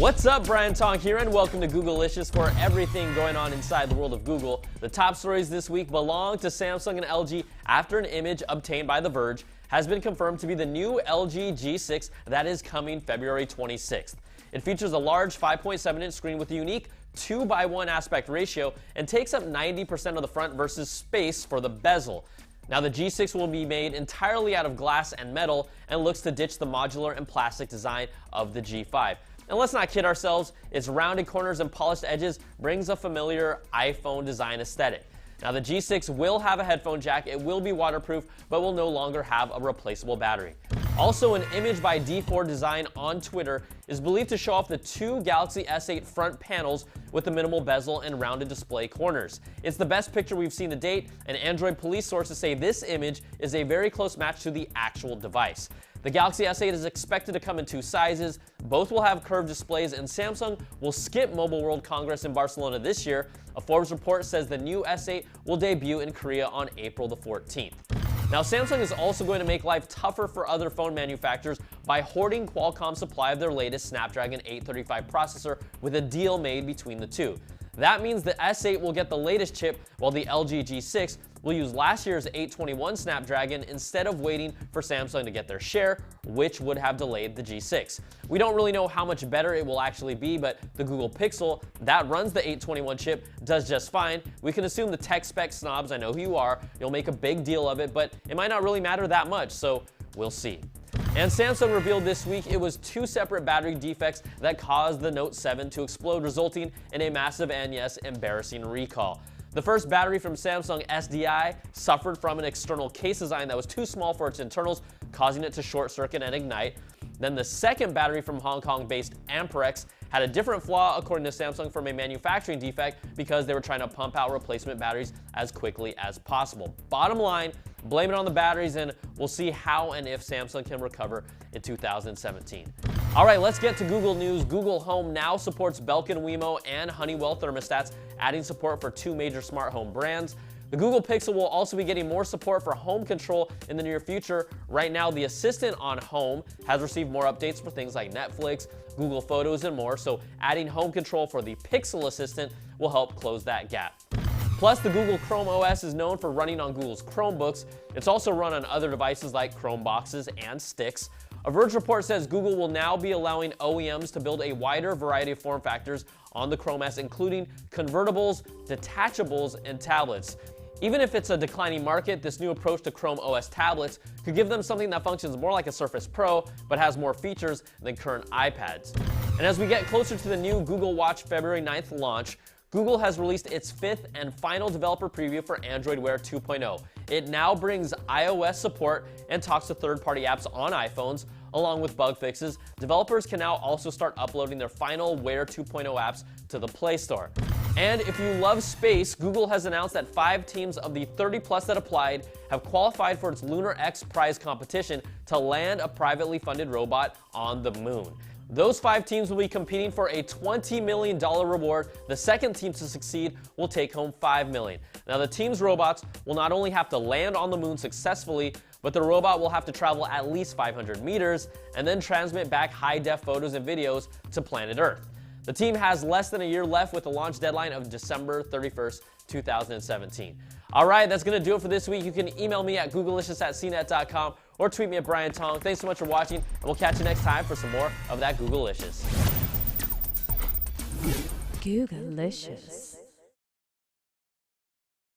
What's up, Brian Tong here, and welcome to Googleicious for everything going on inside the world of Google. The top stories this week belong to Samsung and LG after an image obtained by The Verge has been confirmed to be the new LG G6 that is coming February 26th. It features a large 5.7-inch screen with a unique 2:1 aspect ratio and takes up 90% of the front versus space for the bezel. Now, the G6 will be made entirely out of glass and metal and looks to ditch the modular and plastic design of the G5. And let's not kid ourselves, its rounded corners and polished edges brings a familiar iPhone design aesthetic. Now, the G6 will have a headphone jack, it will be waterproof, but will no longer have a replaceable battery. Also, an image by D4 Design on Twitter is believed to show off the two Galaxy S8 front panels with the minimal bezel and rounded display corners. It's the best picture we've seen to date, and Android police sources say this image is a very close match to the actual device. The Galaxy S8 is expected to come in two sizes. Both will have curved displays, and Samsung will skip Mobile World Congress in Barcelona this year. A Forbes report says the new S8 will debut in Korea on April the 14th. Now, Samsung is also going to make life tougher for other phone manufacturers by hoarding Qualcomm's supply of their latest Snapdragon 835 processor with a deal made between the two. That means the S8 will get the latest chip, while the LG G6 will use last year's 821 Snapdragon instead of waiting for Samsung to get their share, which would have delayed the G6. We don't really know how much better it will actually be, but the Google Pixel that runs the 821 chip does just fine. We can assume the tech spec snobs, I know who you are, you'll make a big deal of it, but it might not really matter that much, so we'll see. And Samsung revealed this week it was two separate battery defects that caused the Note 7 to explode, resulting in a massive and, yes, embarrassing recall. The first battery from Samsung SDI suffered from an external case design that was too small for its internals, causing it to short circuit and ignite. Then the second battery from Hong Kong-based Amperex had a different flaw, according to Samsung, from a manufacturing defect because they were trying to pump out replacement batteries as quickly as possible. Bottom line, blame it on the batteries, and we'll see how and if Samsung can recover in 2017. All right, let's get to Google news. Google Home now supports Belkin Wemo and Honeywell thermostats, adding support for two major smart home brands. The Google Pixel will also be getting more support for home control in the near future. Right now, the Assistant on Home has received more updates for things like Netflix, Google Photos, and more, so adding home control for the Pixel Assistant will help close that gap. Plus, the Google Chrome OS is known for running on Google's Chromebooks. It's also run on other devices like Chromeboxes and Sticks. A Verge report says Google will now be allowing OEMs to build a wider variety of form factors on the Chrome OS, including convertibles, detachables, and tablets. Even if it's a declining market, this new approach to Chrome OS tablets could give them something that functions more like a Surface Pro, but has more features than current iPads. And as we get closer to the new Google Watch February 9th launch, Google has released its fifth and final developer preview for Android Wear 2.0. It now brings iOS support and talks to third-party apps on iPhones, along with bug fixes. Developers can now also start uploading their final Wear 2.0 apps to the Play Store. And if you love space, Google has announced that 5 teams of the 30+ that applied have qualified for its Lunar XPrize competition to land a privately funded robot on the moon. Those 5 teams will be competing for a $20 million reward. The second team to succeed will take home $5 million. Now, the team's robots will not only have to land on the moon successfully, but the robot will have to travel at least 500 meters and then transmit back high-def photos and videos to planet Earth. The team has less than a year left with a launch deadline of December 31st, 2017. All right, that's going to do it for this week. You can email me at googleicious@cnet.com or tweet me at Brian Tong. Thanks so much for watching, and we'll catch you next time for some more of that Googleicious. Googleicious.